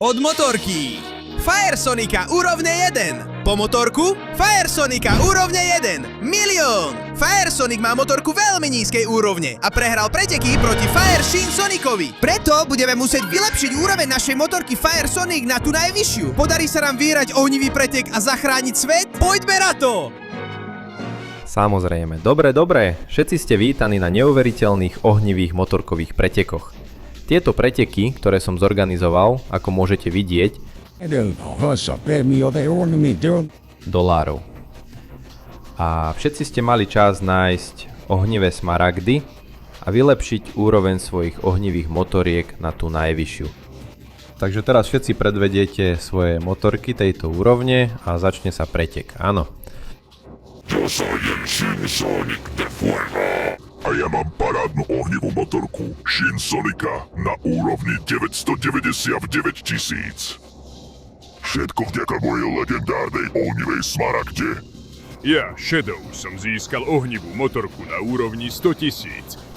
Od motorky Fire Sonica úrovne 1. Po motorku Fire Sonica úrovne 1. Milión. Fire Sonic má motorku veľmi nízkej úrovne a prehral preteky proti Fire Shin Sonicovi. Preto budeme musieť vylepšiť úroveň našej motorky Fire Sonic na tú najvyššiu. Podarí sa nám vyhrať ohnivý pretek a zachrániť svet? Poďme na to! Samozrejme. Dobre. Všetci ste vítaní na neuveriteľných ohnivých motorkových pretekoch. Tieto preteky, ktoré som zorganizoval, ako môžete vidieť, $. A všetci ste mali čas nájsť ohnivé smaragdy a vylepšiť úroveň svojich ohnivých motoriek na tú najvyššiu. Takže teraz všetci predvediete svoje motorky tejto úrovne a začne sa pretek. Áno. A ja mám parádnu ohnivú motorku Shin Sonica na úrovni 999 000. Všetko vďaka mojej legendárnej ohnivej smaragde. Ja, Shadow, som získal ohnivú motorku na úrovni 100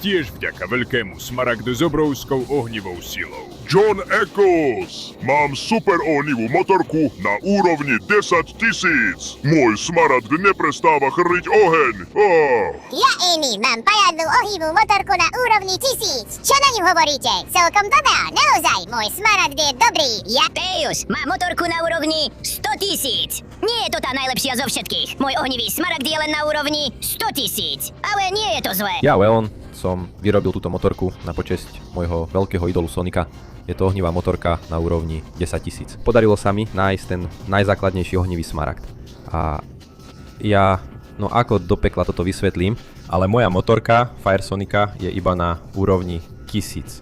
000, tiež vďaka veľkému smaragdu s obrovskou ohnivou silou. John Echoes! Mám super ohnivú motorku na úrovni 10 000. Môj smaragd neprestáva chrliť oheň. Ja, Amy, mám parádnu ohnivú motorku na úrovni 1000. Čo na ňu hovoríte? Celkom to dá, naozaj, môj smaragd je dobrý. Ja, Teus, mám motorku na úrovni 100 000. Nie je to tá najlepšia zo všetkých. Môj ohnivý smaragd je len na úrovni 100 000. Ale nie je to zlé. Ja, Leon, som vyrobil túto motorku na počesť môjho veľkého idolu Sonika. Je to ohnivá motorka na úrovni 10 000. Podarilo sa mi nájsť ten najzákladnejší ohnivý smaragd. A ja, no ako do pekla toto vysvetlím, ale moja motorka Fire Sonica je iba na úrovni 1000.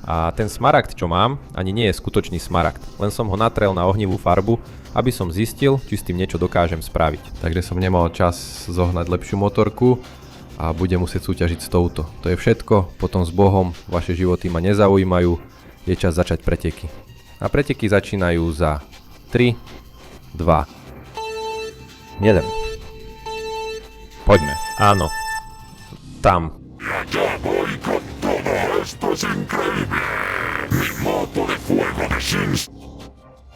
A ten smaragd, čo mám, ani nie je skutočný smaragd. Len som ho natrel na ohnivú farbu, aby som zistil, či s tým niečo dokážem spraviť. Takže som nemal čas zohnať lepšiu motorku a budem musieť súťažiť s touto. To je všetko, potom s Bohom, vaše životy ma nezaujímajú, je čas začať preteky. A preteky začínajú za 3, 2, 1. Poďme. Áno. Tam.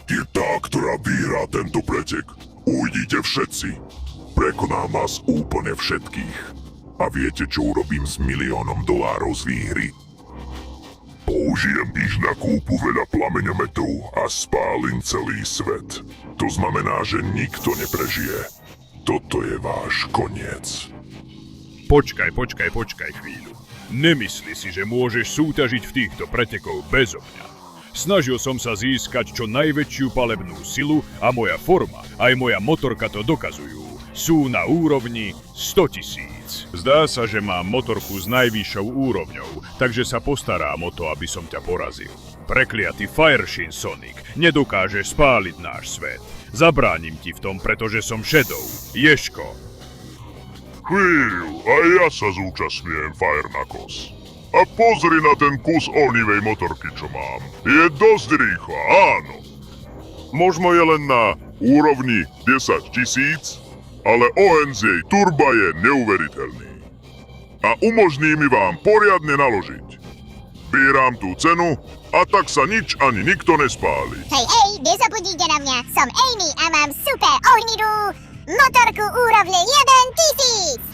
Je tá, ktorá vyhrá tento pretek. Uvidíte všetci. Prekonám vás úplne všetkých. A viete, čo urobím s $1 000 000 z výhry? Použijem ich na kúpu veľa plameňometov a spálim celý svet. To znamená, že nikto neprežije. Toto je váš koniec. Počkaj chvíľu. Nemysli si, že môžeš súťažiť v týchto pretekoch bezo mňa. Snažil som sa získať čo najväčšiu palebnú silu a moja forma, aj moja motorka to dokazujú. Sú na úrovni 100 000. Zdá sa, že mám motorku s najvyššou úrovňou, takže sa postarám o to, aby som ťa porazil. Prekliatý Fire Shin Sonic, nedokážeš spáliť náš svet. Zabránim ti v tom, pretože som Shadow. Ješko. Chvíľu, aj ja sa zúčastňujem Fire Knuckles. A pozri na ten kus ohnivej motorky, čo mám. Je dosť rýchla, áno. Možno je len na úrovni 10 000, ale oheň z jej turba je neuveriteľný. A umožní mi vám poriadne naložiť. Vyhrám tú cenu a tak sa nič ani nikto nespáli. Hej, nezabudnite na mňa, som Amy a mám super ohnivú motorku úrovne 1000.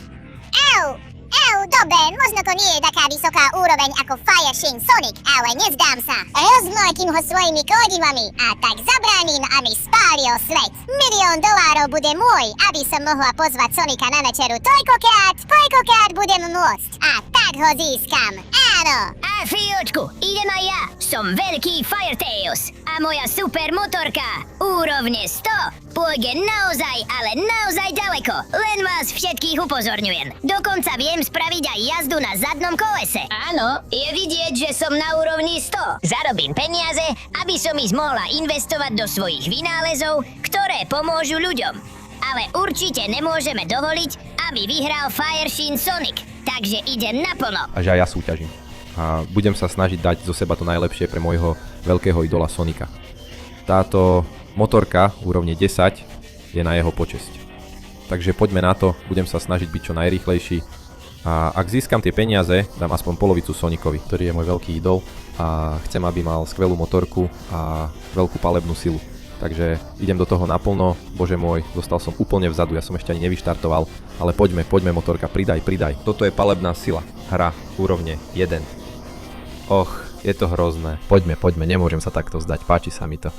Dobre, možno to nie je taká vysoká úroveň ako Fire Shin Sonic, ale nezdám sa. Rozmlátim ho svojimi klodivami a tak zabránim, aby spálil svet. $1 000 000 bude môj, aby som mohla pozvať Sonika na večeru toľkokrát budem môcť. A tak ho získam, áno. A chvíľočku, idem aj ja. Som veľký Firetails a moja super motorka úrovne 100 pôjde naozaj, ale naozaj ďaleko. Len vás všetkých upozorňujem. Dokonca viem spraviť aj jazdu na zadnom kolese. Áno, je vidieť, že som na úrovni 100. Zarobím peniaze, aby som ich mohla investovať do svojich vynálezov, ktoré pomôžu ľuďom. Ale určite nemôžeme dovoliť, aby vyhral Fire Shin Sonic. Takže idem naplno. A že aj ja súťažím. A budem sa snažiť dať zo seba to najlepšie pre môjho veľkého idola Sonika. Táto motorka úrovne 10 je na jeho počesť. Takže poďme na to, budem sa snažiť byť čo najrýchlejší. A ak získam tie peniaze, dám aspoň polovicu Sonicovi, ktorý je môj veľký idol. a chcem, aby mal skvelú motorku a veľkú palebnú silu. Takže idem do toho naplno, bože môj, zostal som úplne vzadu, ja som ešte ani nevyštartoval, ale poďme motorka, pridaj. Toto je palebná sila, hra, úrovne 1. Och, je to hrozné. Poďme, nemôžem sa takto vzdať, páči sa mi to.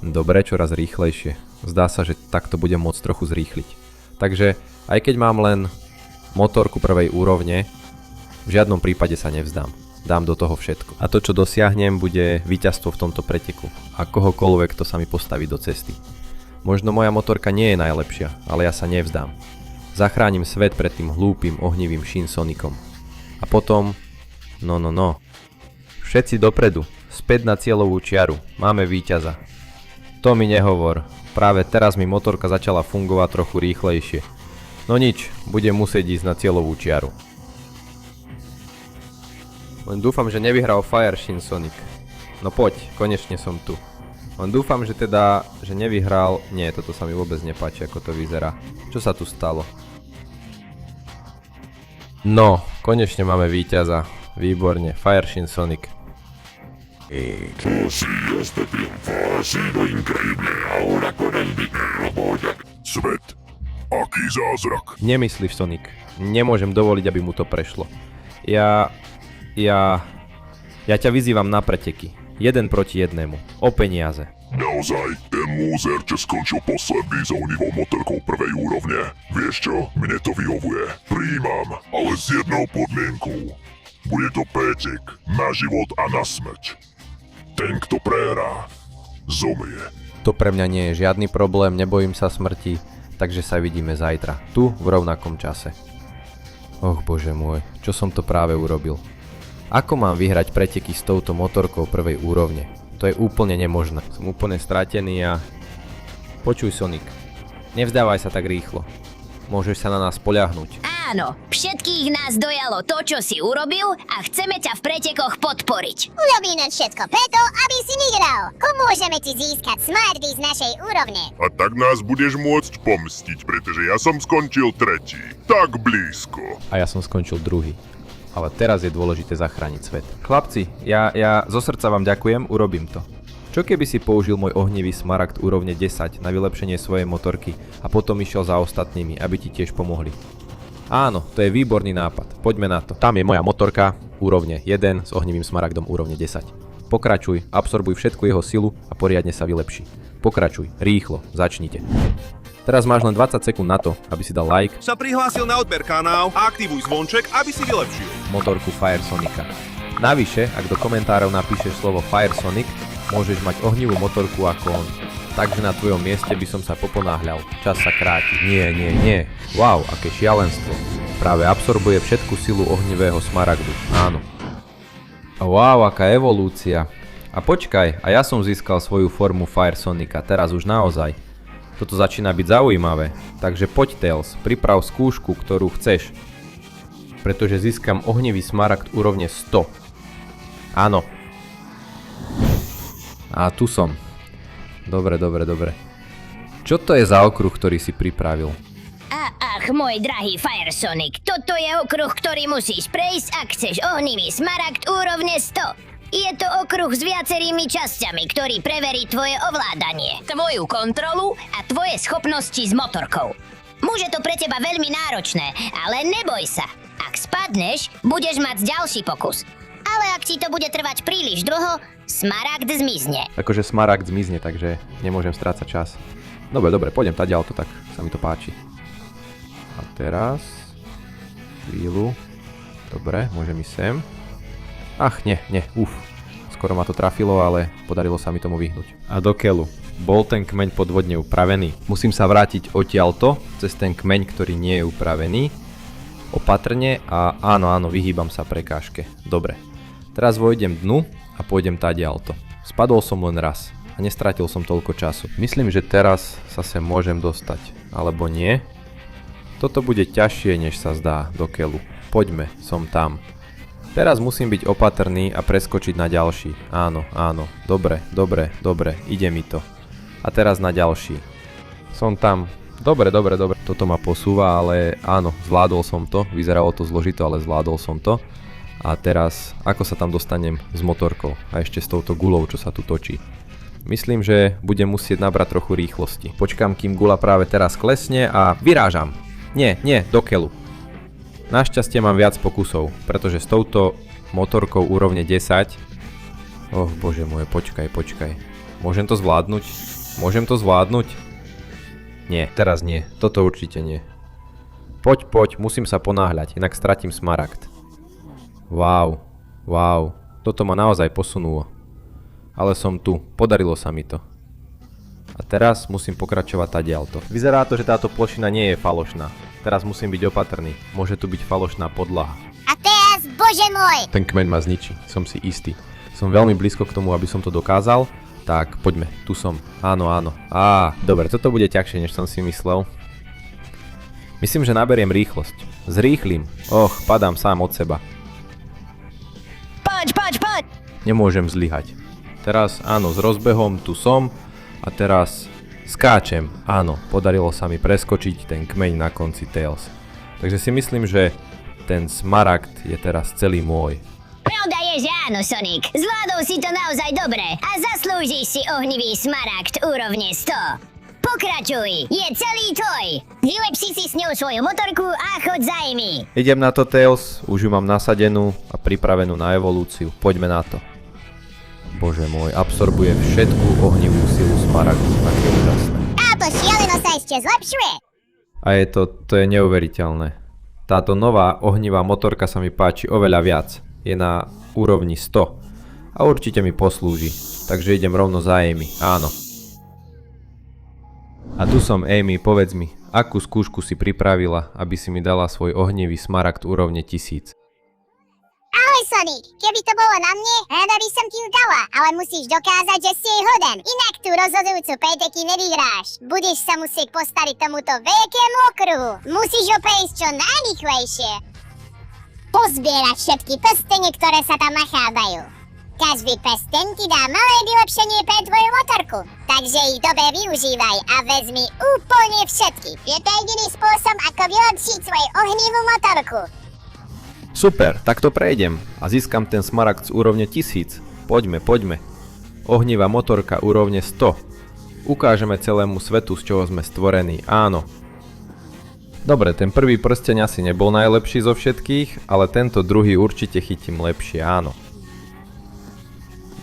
Dobre, čoraz rýchlejšie. Zdá sa, že takto budem môcť trochu zrýchliť. Takže, aj keď mám len motorku prvej úrovne, v žiadnom prípade sa nevzdám. Dám do toho všetko. A to, čo dosiahnem, bude víťazstvo v tomto preteku. A kohokoľvek to sa mi postaví do cesty. Možno moja motorka nie je najlepšia, ale ja sa nevzdám. Zachránim svet pred tým hlúpym, ohnivým Shin Sonicom. A potom... No. Všetci dopredu. Späť na cieľovú čiaru. Máme víťaza. To mi nehovor. Práve teraz mi motorka začala fungovať trochu rýchlejšie. No nič, budem musieť ísť na cieľovú čiaru. Len dúfam, že nevyhral Fire Shin Sonic. No poď, konečne som tu. Len dúfam, že nevyhral... Nie, toto sa mi vôbec nepáči, ako to vyzerá. Čo sa tu stalo? No, konečne máme víťaza. Výborne, Fire Shin Sonic. Eso sí, este triunfo ha sido increíble. Ahora con el dinero voy a... Svet, aký zázrak. Nemyslíš, Sonic. Nemôžem dovoliť, aby mu to prešlo. Ja ťa vyzývam na preteky. 1 proti 1. O peniaze. Naozaj, ten lúzer, čo skončil posledný s ohnivou motorkou prvej úrovne. Vieš čo, mne to vyhovuje. Prijímam, ale s jednou podmienkou. Bude to pretek na život a na smrť. Ten, kto prehrá, zomrie. To pre mňa nie je žiadny problém, nebojím sa smrti, takže sa vidíme zajtra, tu v rovnakom čase. Och bože môj, čo som to práve urobil. Ako mám vyhrať preteky s touto motorkou prvej úrovne? To je úplne nemožné. Som úplne stratený a... Počuj, Sonic, nevzdávaj sa tak rýchlo. Môžeš sa na nás spoľahnúť. Áno, všetkých nás dojalo to, čo si urobil a chceme ťa v pretekoch podporiť. Urobíme všetko preto, aby si vyhral. Pomôžeme ti získať smarty z našej úrovne. A tak nás budeš môcť pomstiť, pretože ja som skončil tretí. Tak blízko. A ja som skončil druhý. Ale teraz je dôležité zachrániť svet. Chlapci, ja zo srdca vám ďakujem, urobím to. Čo keby si použil môj ohnivý smaragd úrovne 10 na vylepšenie svojej motorky a potom išiel za ostatnými, aby ti tiež pomohli? Áno, to je výborný nápad. Poďme na to. Tam je moja motorka, úrovne 1 s ohnivým smaragdom úrovne 10. Pokračuj, absorbuj všetku jeho silu a poriadne sa vylepší. Pokračuj, rýchlo, začnite. Teraz máš len 20 sekúnd na to, aby si dal like, sa prihlásil na odber kanál a aktivuj zvonček, aby si vylepšil. motorku Fire Sonica. Navyše, ak do komentárov napíšeš slovo Fire Sonic, môžeš mať ohnivú motorku ako on. Takže na tvojom mieste by som sa poponáhľal. Čas sa kráti. Nie. Wow, aké šialenstvo. Práve absorbuje všetku silu ohnivého smaragdu. Áno. Wow, aká evolúcia. A počkaj, a ja som získal svoju formu Fire Sonica, teraz už naozaj. Toto začína byť zaujímavé. Takže poď Tails, priprav skúšku, ktorú chceš. Pretože získam ohnivý smaragd úrovne 100. Áno. A tu som. Dobre. Čo to je za okruh, ktorý si pripravil? Ach, môj drahý Fire Sonic, toto je okruh, ktorý musíš prejsť, ak chceš ohnivý smaragd úrovne 100. Je to okruh s viacerými časťami, ktorý preverí tvoje ovládanie, tvoju kontrolu a tvoje schopnosti s motorkou. Môže to pre teba veľmi náročné, ale neboj sa. Ak spadneš, budeš mať ďalší pokus. Ale ak ti to bude trvať príliš dlho, smaragd zmizne. Akože smaragd zmizne, takže nemôžem strácať čas. Dobre, pôjdem tadiaľto, tak sa mi to páči. A teraz... Chvíľu. Dobre, môžem ísť sem. Ach, nie, skoro ma to trafilo, ale podarilo sa mi tomu vyhnúť. A do keľu. Bol ten kmeň podvodne upravený. Musím sa vrátiť odtiaľto, cez ten kmeň, ktorý nie je upravený. Opatrne a áno, vyhýbam sa prekážke. Dobre. Teraz vojdem dnu a pôjdem tadiaľto. Spadol som len raz a nestratil som toľko času. Myslím, že teraz sa sem môžem dostať. Alebo nie? Toto bude ťažšie, než sa zdá do keľu. Poďme, som tam. Teraz musím byť opatrný a preskočiť na ďalší. Áno. Dobre. Ide mi to. A teraz na ďalší. Som tam. Dobre. Toto ma posúva, ale áno, zvládol som to. Vyzeralo to zložito, ale zvládol som to. A teraz, ako sa tam dostanem s motorkou a ešte s touto gulou, čo sa tu točí. Myslím, že budem musieť nabrať trochu rýchlosti. Počkám, kým gula práve teraz klesne a vyrážam. Nie, do keľu. Našťastie mám viac pokusov, pretože s touto motorkou úrovne 10... bože môj, počkaj. Môžem to zvládnuť? Nie, teraz nie. Toto určite nie. Poď, musím sa ponáhľať, inak stratím smaragd. Wow. Toto ma naozaj posunulo. Ale som tu, podarilo sa mi to. A teraz musím pokračovať tadiaľto. Vyzerá to, že táto plošina nie je falošná. Teraz musím byť opatrný, môže tu byť falošná podlaha. A teraz, bože môj! Ten kmeň ma zničí, som si istý. Som veľmi blízko k tomu, aby som to dokázal. Tak, poďme, tu som. Áno. Dobre, toto bude ťažšie, než som si myslel. Myslím, že naberiem rýchlosť. Zrýchlim. Padám sám od seba. Poď! Nemôžem zlyhať. Teraz, áno, s rozbehom tu som. A teraz skáčem. Áno, podarilo sa mi preskočiť ten kmeň na konci Tails. Takže si myslím, že ten smaragd je teraz celý môj. Pravda je, že áno, Sonic. Zvládol si to naozaj dobre a zaslúžiš si ohnivý smaragd úrovne 100. Pokračuj, je celý tvoj. Vylepši si s ňou svoju motorku a choď za Amy. Idem na to, Tails, už ju mám nasadenú a pripravenú na evolúciu. Poďme na to. Bože môj, absorbuje všetku ohnivú silu smaragdu, aké úžasné. Táto šialenosť sa ešte zlepšuje. A to je neuveriteľné. Táto nová ohnivá motorka sa mi páči oveľa viac. Je na úrovni 100 a určite mi poslúži, takže idem rovno za Amy, áno. A tu som, Amy, povedz mi, akú skúšku si pripravila, aby si mi dala svoj ohnivý smaragd úrovne 1000? Ahoj Sonic, keby to bolo na mne, rada by som ti ju dala, ale musíš dokázať, že si jej hoden, inak tú rozhodujúcu preteky nevyhráš. Budeš sa musieť postaviť tomuto veľkému okruhu, musíš ho prejsť čo najrýchlejšie. Pozbierať všetky prstene, ktoré sa tam nachádzajú. Každý prsten ti dá malé vylepšenie pre tvoju motorku, takže ich dobre využívaj a vezmi úplne všetky. Je to jediný spôsob, ako vylepšiť svoju ohnivú motorku. Super, tak to prejdem a získam ten smaragd z úrovne 1000. Poďme. Ohnivá motorka úrovne 100. Ukážeme celému svetu, z čoho sme stvorení, áno. Dobre, ten prvý prsteň asi nebol najlepší zo všetkých, ale tento druhý určite chytím lepšie, áno.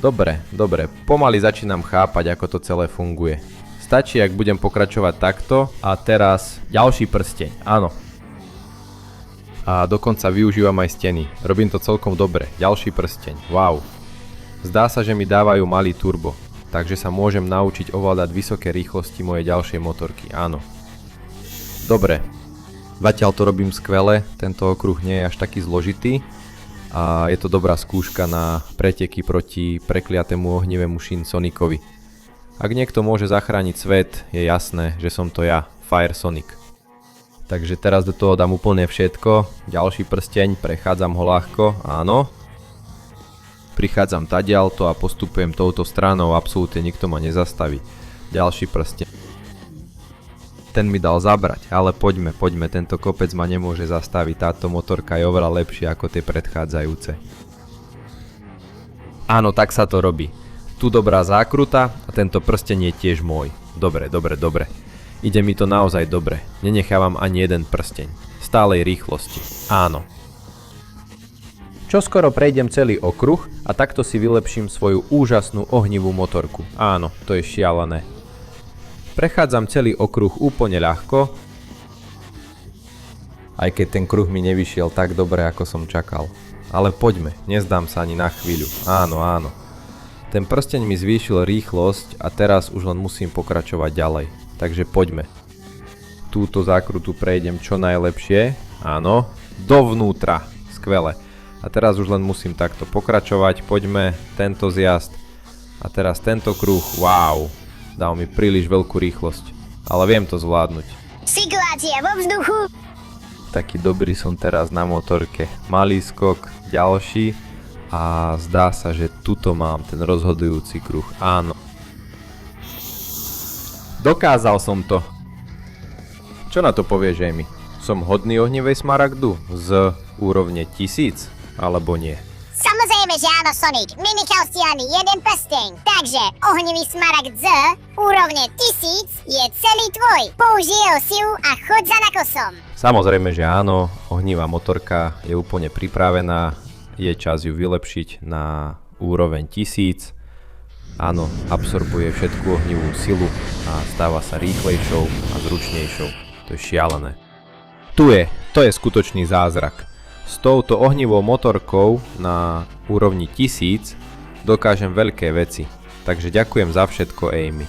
Dobre, pomaly začínam chápať, ako to celé funguje. Stačí, ak budem pokračovať takto a teraz ďalší prsteň, áno. A dokonca využívam aj steny, robím to celkom dobre, ďalší prsteň, wow. Zdá sa, že mi dávajú malý turbo, takže sa môžem naučiť ovládať vysoké rýchlosti mojej ďalšej motorky, áno. Dobre. Zatiaľ to robím skvele, tento okruh nie je až taký zložitý a je to dobrá skúška na preteky proti prekliatému ohnivému Shin Sonicovi. Ak niekto môže zachrániť svet, je jasné, že som to ja, Fire Sonic. Takže teraz do toho dám úplne všetko, ďalší prsteň, prechádzam ho ľahko, áno. Prichádzam tadiaľto a postupujem touto stranou, absolútne nikto ma nezastaví. Ďalší prsteň. Ten mi dal zabrať, ale poďme, tento kopec ma nemôže zastaviť, táto motorka je oveľa lepšia ako tie predchádzajúce. Áno, tak sa to robí. Tu dobrá zákruta a tento prsteň je tiež môj. Dobre. Ide mi to naozaj dobre, nenechávam ani jeden prsteň. Stálej rýchlosti, áno. Čoskoro prejdem celý okruh a takto si vylepším svoju úžasnú ohnivú motorku. Áno, to je šialené. Prechádzam celý okruh úplne ľahko, aj keď ten kruh mi nevyšiel tak dobre, ako som čakal. Ale poďme, nezdám sa ani na chvíľu. Áno. Ten prsteň mi zvýšil rýchlosť a teraz už len musím pokračovať ďalej. Takže poďme. Túto zákrutu prejdem čo najlepšie. Áno, dovnútra. Skvele. A teraz už len musím takto pokračovať. Poďme, tento zjazd. A teraz tento kruh. Wow. Dal mi príliš veľkú rýchlosť. Ale viem to zvládnuť. Situácia vo vzduchu. Taký dobrý som teraz na motorke. Malý skok, ďalší. A zdá sa, že tuto mám ten rozhodujúci kruh. Áno. Dokázal som to. Čo na to povieš, Amy? Som hodný ohnivej smaragdu z úrovne 1000? alebo nie? Samozrejme, že áno, Sonic. Nenechal si ani jeden prsteň. Takže ohnivý smaragd z úrovne 1000 je celý tvoj. Použij jeho silu a choď za Knucklesom. Samozrejme, že áno, ohnivá motorka je úplne pripravená, je čas ju vylepšiť na úroveň 1000. Áno, absorbuje všetku ohnivú silu a stáva sa rýchlejšou a zručnejšou. To je šialené. To je skutočný zázrak. S touto ohnivou motorkou na úrovni 1000 dokážem veľké veci. Takže ďakujem za všetko, Amy.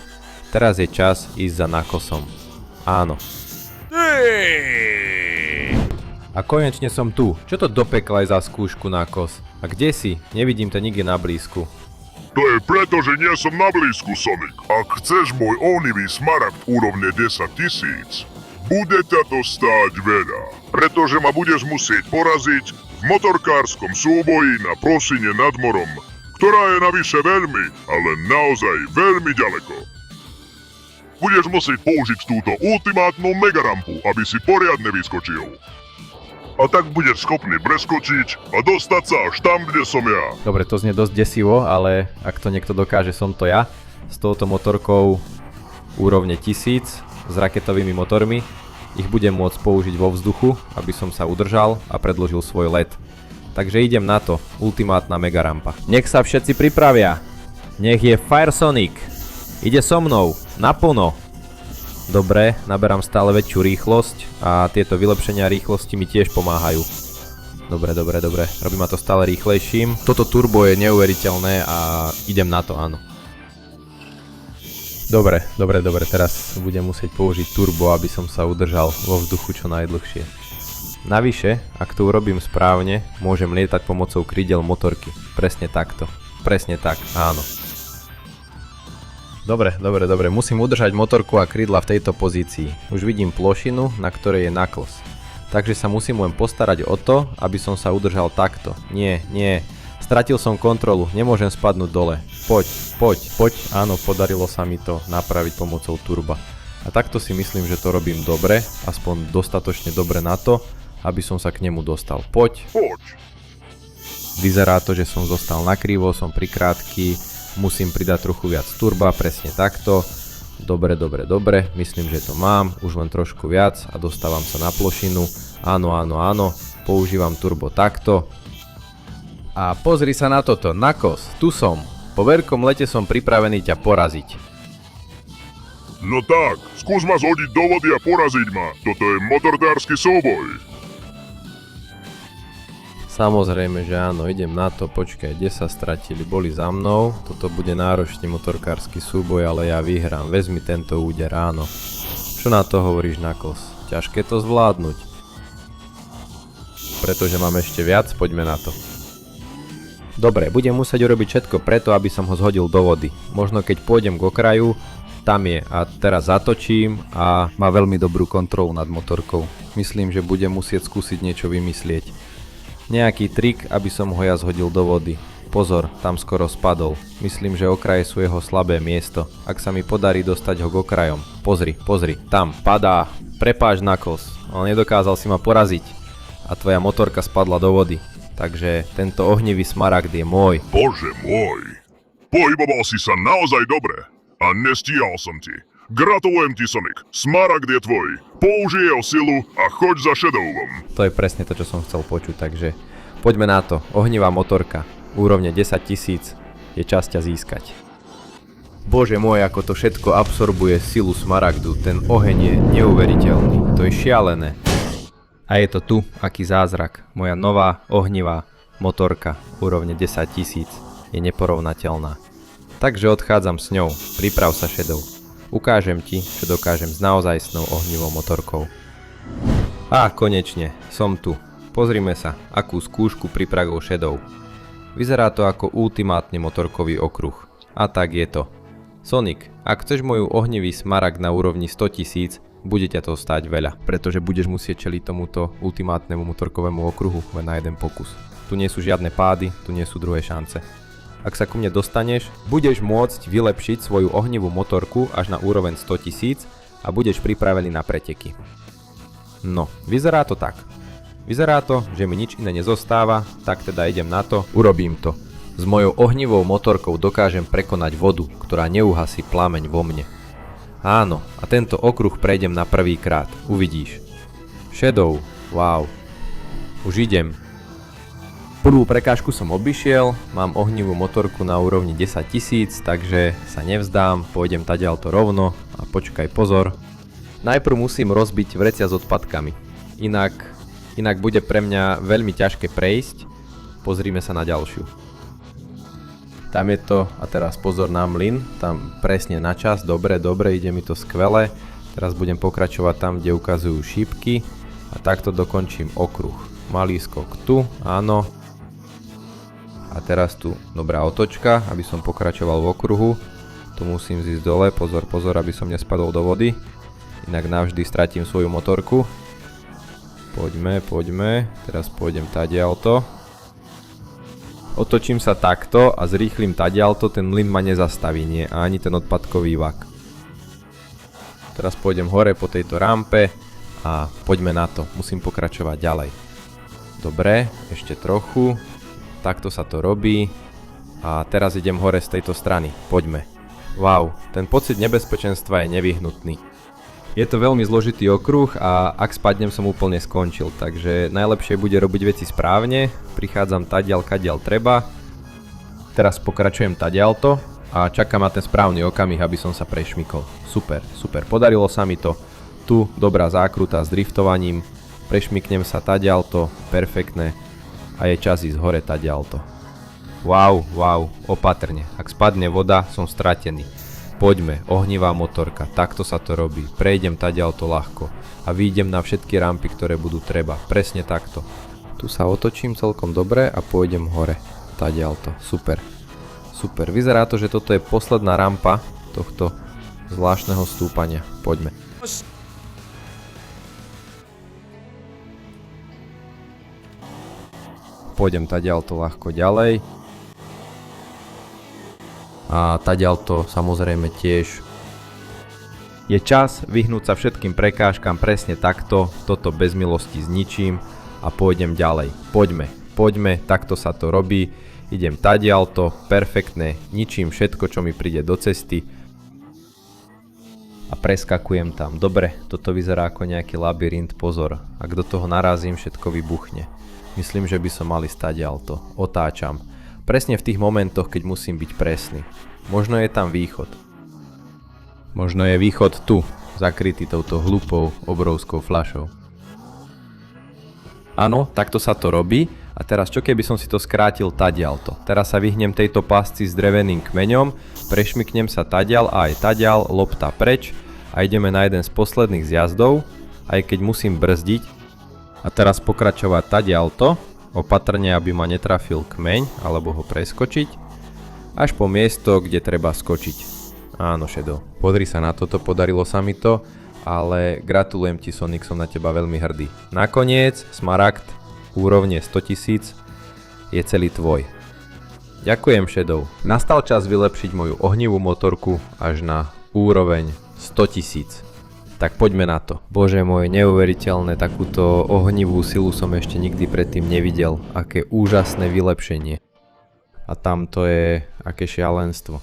Teraz je čas ísť za Knucklesom. Áno. A konečne som tu. Čo to do pekla je za skúšku, Knuckles? A kde si? Nevidím ťa nikde na blízku. To je preto, že nie som na blízku, Sonic. Ak chceš môj ohnivý smaragd úrovne 10 000, bude ťa to stáť veľa. Pretože ma budeš musieť poraziť v motorkárskom súboji na Prosine nad morom, ktorá je navyše veľmi, ale naozaj veľmi ďaleko. Budeš musieť použiť túto ultimátnu megarampu, aby si poriadne vyskočil. A tak budeš schopný preskočiť a dostať sa až tam, kde som ja. Dobre, to znie dosť desivo, ale ak to niekto dokáže, som to ja. S touto motorkou úrovne 1000 s raketovými motormi. Ich budem môcť použiť vo vzduchu, aby som sa udržal a predložil svoj let. Takže idem na to, ultimátna megarampa. Nech sa všetci pripravia. Nech je Fire Sonic. Ide so mnou, naplno. Dobre, naberám stále väčšiu rýchlosť a tieto vylepšenia rýchlosti mi tiež pomáhajú. Dobre. Robí ma to stále rýchlejším. Toto turbo je neuveriteľné a idem na to, áno. Dobre, teraz budem musieť použiť turbo, aby som sa udržal vo vzduchu čo najdlhšie. Navyše, ak to urobím správne, môžem lietať pomocou krídel motorky. Presne takto. Presne tak, áno. Dobre, musím udržať motorku a krídla v tejto pozícii. Už vidím plošinu, na ktorej je Knuckles. Takže sa musím len postarať o to, aby som sa udržal takto. Nie. Stratil som kontrolu, nemôžem spadnúť dole. Poď. Áno, podarilo sa mi to napraviť pomocou turba. A takto si myslím, že to robím dobre, aspoň dostatočne dobre na to, aby som sa k nemu dostal. Poď. Vyzerá to, že som zostal nakrivo, som prikrátky, musím pridať trochu viac turba, presne takto. Dobre, myslím, že to mám, už len trošku viac a dostávam sa na plošinu. Áno, používam turbo takto. A pozri sa na toto, Knuckles, tu som. Po veľkom lete som pripravený ťa poraziť. No tak, skús ma zhodiť do vody a poraziť ma. Toto je motorkársky súboj. Samozrejme, že áno, idem na to, počkaj, kde sa stratili, boli za mnou. Toto bude náročný motorkársky súboj, ale ja vyhrám, vezmi tento úder, áno. Čo na to hovoríš, Knuckles? Ťažké to zvládnuť. Pretože mám ešte viac, poďme na to. Dobre, budem musieť urobiť všetko preto, aby som ho zhodil do vody. Možno keď pôjdem k okraju, tam je a teraz zatočím a má veľmi dobrú kontrolu nad motorkou. Myslím, že budem musieť skúsiť niečo vymyslieť. Nejaký trik, aby som ho ja zhodil do vody. Pozor, tam skoro spadol. Myslím, že okraje sú jeho slabé miesto. Ak sa mi podarí dostať ho k okrajom. Pozri, tam, padá. Prepáč, Knuckles, ale nedokázal si ma poraziť. A tvoja motorka spadla do vody. Takže tento ohnivý smaragd je môj. Bože môj. Pohyboval si sa naozaj dobre. A nestíhal som ti. Gratulujem ti, Sonic. Smaragd je tvoj. Použij jeho silu a choď za Shadowom. To je presne to, čo som chcel počuť, takže poďme na to. Ohnivá motorka. Úrovne 10 000. Je čas ťa získať. Bože môj, ako to všetko absorbuje silu smaragdu. Ten oheň je neuveriteľný. To je šialené. A je to tu, aký zázrak. Moja nová ohnivá motorka úrovne 10 000 je neporovnateľná. Takže odchádzam s ňou. Priprav sa, Shadow. Ukážem ti, čo dokážem s naozajstnou ohnivou motorkou. A konečne, som tu. Pozrime sa, akú skúšku pripravil Shadow. Vyzerá to ako ultimátny motorkový okruh. A tak je to. Sonic, ak chceš moju ohnivý smaragd na úrovni 100 000, bude ťa to stáť veľa, pretože budeš musieť čeliť tomuto ultimátnemu motorkovému okruhu len na jeden pokus. Tu nie sú žiadne pády, tu nie sú druhé šance. Ak sa ku mne dostaneš, budeš môcť vylepšiť svoju ohnivú motorku až na úroveň 100 000 a budeš pripravený na preteky. No, vyzerá to tak. Vyzerá to, že mi nič iné nezostáva, tak teda idem na to, urobím to. S mojou ohnivou motorkou dokážem prekonať vodu, ktorá neuhasí plameň vo mne. Áno, a tento okruh prejdem na prvýkrát, uvidíš. Shadow, wow. Už idem. Prvú prekážku som obišiel, mám ohnivú motorku na úrovni 10 000, takže sa nevzdám, pôjdem tadiaľto rovno a počkaj pozor. Najprv musím rozbiť vrecia s odpadkami, inak bude pre mňa veľmi ťažké prejsť. Pozrime sa na ďalšiu. Tam je to, a teraz pozor na mlyn, tam presne na čas, dobre, ide mi to skvele. Teraz budem pokračovať tam, kde ukazujú šípky a takto dokončím okruh. Malý skok tu, áno. A teraz tu dobrá otočka, aby som pokračoval v okruhu. Tu musím zísť dole, pozor, aby som nespadol do vody. Inak navždy stratím svoju motorku. Poďme, teraz pôjdem tadiaľto. Otočím sa takto a zrýchlim tadiaľto, ten mlyn ma nezastaví, nie, a ani ten odpadkový vak. Teraz pôjdem hore po tejto rampe a poďme na to, musím pokračovať ďalej. Dobre, ešte trochu, takto sa to robí a teraz idem hore z tejto strany, poďme. Wow, ten pocit nebezpečenstva je nevyhnutný. Je to veľmi zložitý okruh a ak spadnem som úplne skončil, takže najlepšie bude robiť veci správne, prichádzam tadiaľ kadiaľ treba. Teraz pokračujem tadiaľto a čakám na ten správny okamih, aby som sa prešmykol. Super, podarilo sa mi to. Tu dobrá zákruta s driftovaním, prešmyknem sa tadiaľto, perfektné a je čas ísť hore tadiaľto. Wow, opatrne, ak spadne voda, som stratený. Poďme, ohnivá motorka, takto sa to robí, prejdem tadiaľto ľahko a výjdem na všetky rampy, ktoré budú treba, presne takto. Tu sa otočím celkom dobre a pôjdem hore, tadiaľto, super, vyzerá to, že toto je posledná rampa tohto zvláštneho stúpania, poďme. Pôjdem tadiaľto ľahko ďalej. A tadiaľto samozrejme tiež. Je čas vyhnúť sa všetkým prekážkam presne takto, toto bez milosti s ničím a pôjdem ďalej. Poďme, takto sa to robí. Idem tadiaľto, perfektné, ničím všetko, čo mi príde do cesty. A preskakujem tam. Dobre, toto vyzerá ako nejaký labyrint, pozor. Ak do toho narazím, všetko vybuchne. Myslím, že by som mal ísť tadiaľto. Otáčam. Presne v tých momentoch, keď musím byť presný. Možno je tam východ. Možno je východ tu, zakrytý touto hlupou, obrovskou fľašou. Áno, takto sa to robí. A teraz čo keby som si to skrátil tadiaľto? Teraz sa vyhnem tejto pásci s dreveným kmeňom, prešmyknem sa tadiaľ a aj tadiaľ, lopta preč a ideme na jeden z posledných zjazdov, aj keď musím brzdiť. A teraz pokračovať tadiaľto. Opatrne, aby ma netrafil kmeň, alebo ho preskočiť, až po miesto, kde treba skočiť. Áno, Shadow, pozri sa na toto, podarilo sa mi to, ale gratulujem ti, Sonic, som na teba veľmi hrdý. Nakoniec, Smaragd, úrovne 100 000, je celý tvoj. Ďakujem, Shadow. Nastal čas vylepšiť moju ohnivú motorku až na úroveň 100 000. Tak poďme na to. Bože môj, neuveriteľné, takúto ohnivú silu som ešte nikdy predtým nevidel. Aké úžasné vylepšenie. A tam to je aké šialenstvo.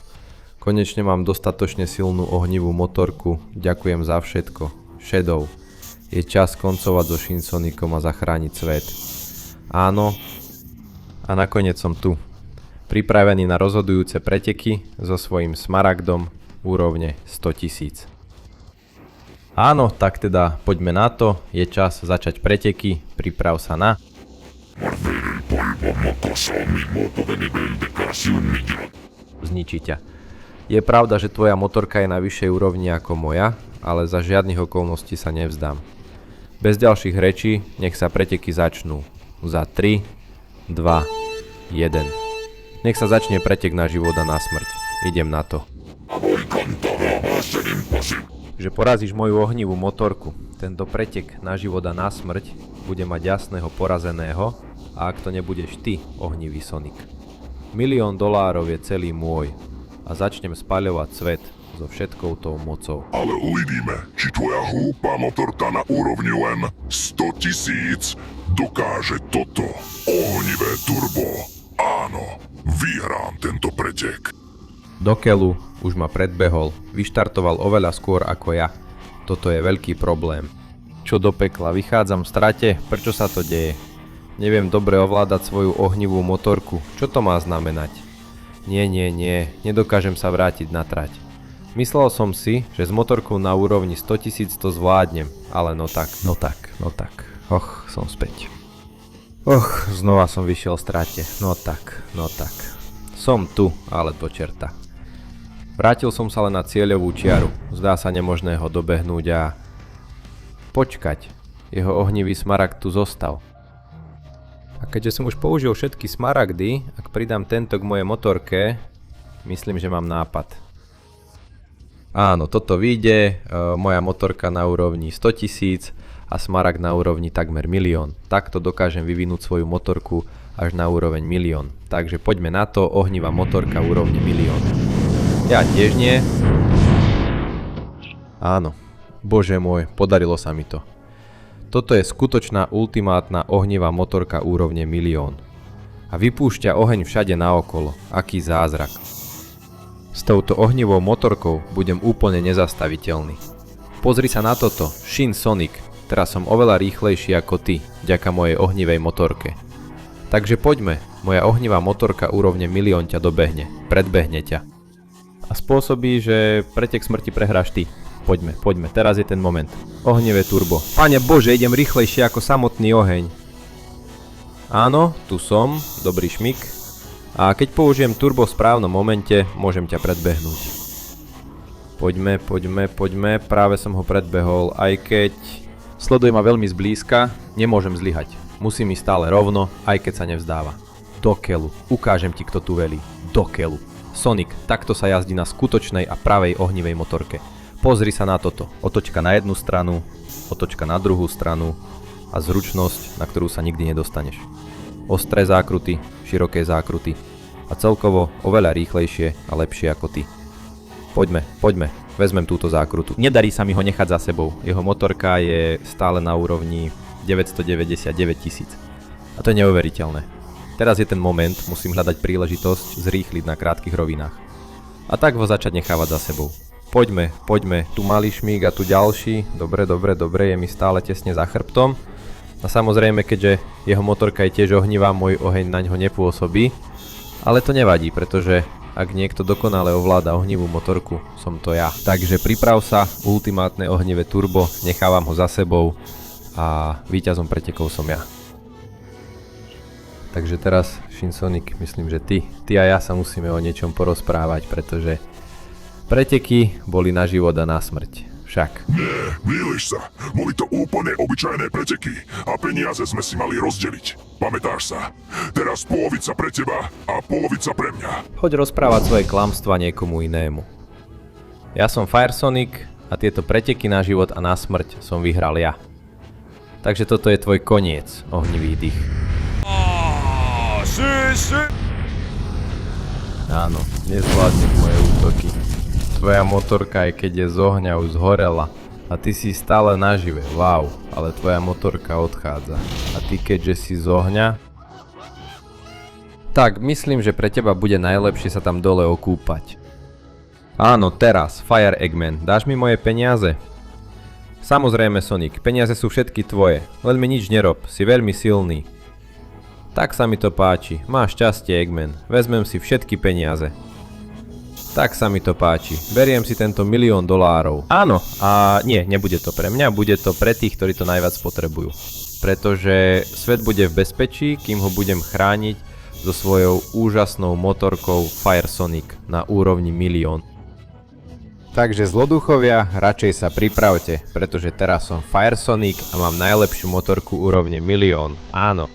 Konečne mám dostatočne silnú ohnivú motorku. Ďakujem za všetko. Shadow. Je čas koncovať so Shinsonicom a zachrániť svet. Áno. A nakoniec som tu. Pripravený na rozhodujúce preteky so svojím Smaragdom úrovne 100 000. Áno, tak teda poďme na to, je čas začať preteky, priprav sa na... Zničí ťa. Je pravda, že tvoja motorka je na vyššej úrovni ako moja, ale za žiadnych okolností sa nevzdám. Bez ďalších rečí, nech sa preteky začnú. Za 3, 2, 1. Nech sa začne pretek na život a na smrť. Idem na to. Že porazíš moju ohnivú motorku. Tento pretek na život a na smrť bude mať jasného porazeného a ak to nebudeš ty, ohnivý Sonic. $1 000 000 je celý môj a začnem spaľovať svet so všetkou tou mocou. Ale uvidíme, či tvoja hlúpa motorka na úrovni len 100 000 dokáže toto ohnivé turbo? Áno, vyhrám tento pretek. Do keľu už ma predbehol, vyštartoval oveľa skôr ako ja. Toto je veľký problém. Čo do pekla, vychádzam v strate, prečo sa to deje? Neviem dobre ovládať svoju ohnivú motorku, čo to má znamenať? Nie, nedokážem sa vrátiť na trať. Myslel som si, že s motorkou na úrovni 100 000 to zvládnem, ale no tak. Och, som späť. Znova som vyšiel v strate, no tak. Som tu, ale do čerta. Vrátil som sa len na cieľovú čiaru, zdá sa nemožné ho dobehnúť a... Počkať, jeho ohnivý smaragd tu zostal. A keďže som už použil všetky smaragdy, ak pridám tento k mojej motorke, myslím, že mám nápad. Áno, toto vyjde, moja motorka na úrovni 100 000 a smaragd na úrovni takmer 1 000 000. Takto dokážem vyvinúť svoju motorku až na úroveň 1 000 000. Takže poďme na to, ohnivá motorka úrovni 1 000 000. Ja tiež nie. Áno, bože môj, podarilo sa mi to. Toto je skutočná ultimátna ohnivá motorka úrovne 1 000 000. A vypúšťa oheň všade naokolo. Aký zázrak. S touto ohnivou motorkou budem úplne nezastaviteľný. Pozri sa na toto, Shin Sonic. Teraz som oveľa rýchlejší ako ty, vďaka mojej ohnivej motorke. Takže poďme, moja ohnivá motorka úrovne 1 000 000 ťa dobehne, predbehne ťa. A spôsobí, že pretek smrti prehráš ty. Poďme, teraz je ten moment. Ohnivé turbo. Pane Bože, idem rýchlejšie ako samotný oheň. Áno, tu som, dobrý šmik. A keď použijem turbo v správnom momente, môžem ťa predbehnúť. Poďme, práve som ho predbehol, aj keď... Sleduje ma veľmi zblízka, nemôžem zlyhať. Musím ísť stále rovno, aj keď sa nevzdáva. Do keľu, ukážem ti, kto tu velí. Do keľu. Sonic, takto sa jazdí na skutočnej a pravej ohnivej motorke. Pozri sa na toto. Otočka na jednu stranu, otočka na druhú stranu a zručnosť, na ktorú sa nikdy nedostaneš. Ostré zákruty, široké zákruty a celkovo oveľa rýchlejšie a lepšie ako ty. Poďme, vezmem túto zákrutu. Nedarí sa mi ho nechať za sebou. Jeho motorka je stále na úrovni 999 000. A to je neuveriteľné. Teraz je ten moment, musím hľadať príležitosť zrýchliť na krátkych rovinách. A tak ho začať nechávať za sebou. Poďme, tu malý šmík a tu ďalší. Dobre, je mi stále tesne za chrbtom. A samozrejme, keďže jeho motorka je tiež ohnivá, môj oheň na ňo nepôsobí. Ale to nevadí, pretože ak niekto dokonale ovláda ohnivú motorku, som to ja. Takže priprav sa, ultimátne ohnivé turbo, nechávam ho za sebou a víťazom pretekov som ja. Takže teraz, Shin Sonic, myslím, že ty a ja sa musíme o niečom porozprávať, pretože preteky boli na život a na smrť. Však. Nie, mýliš sa. Boli to úplne obyčajné preteky a peniaze sme si mali rozdeliť. Pamätáš sa? Teraz polovica pre teba a polovica pre mňa. Choď rozprávať svoje klamstvá niekomu inému. Ja som Fire Sonic a tieto preteky na život a na smrť som vyhral ja. Takže toto je tvoj koniec, ohnivý dých. Áno, nezvládnem moje útoky. Tvoja motorka, aj keď je z ohňa, už zhorela. A ty si stále nažive, wow, ale tvoja motorka odchádza. A ty keďže si z ohňa... Tak, myslím, že pre teba bude najlepšie sa tam dole okúpať. Áno, teraz, Fire Eggman, dáš mi moje peniaze? Samozrejme, Sonic, peniaze sú všetky tvoje, len mi nič nerob, si veľmi silný. Tak sa mi to páči, máš šťastie, Eggman, vezmem si všetky peniaze. Tak sa mi to páči, beriem si tento $1 000 000. Áno, a nie, nebude to pre mňa, bude to pre tých, ktorí to najviac potrebujú. Pretože svet bude v bezpečí, kým ho budem chrániť so svojou úžasnou motorkou Fire Sonic na úrovni 1 000 000. Takže zloduchovia, radšej sa pripravte, pretože teraz som Fire Sonic a mám najlepšiu motorku úrovne 1 000 000. Áno.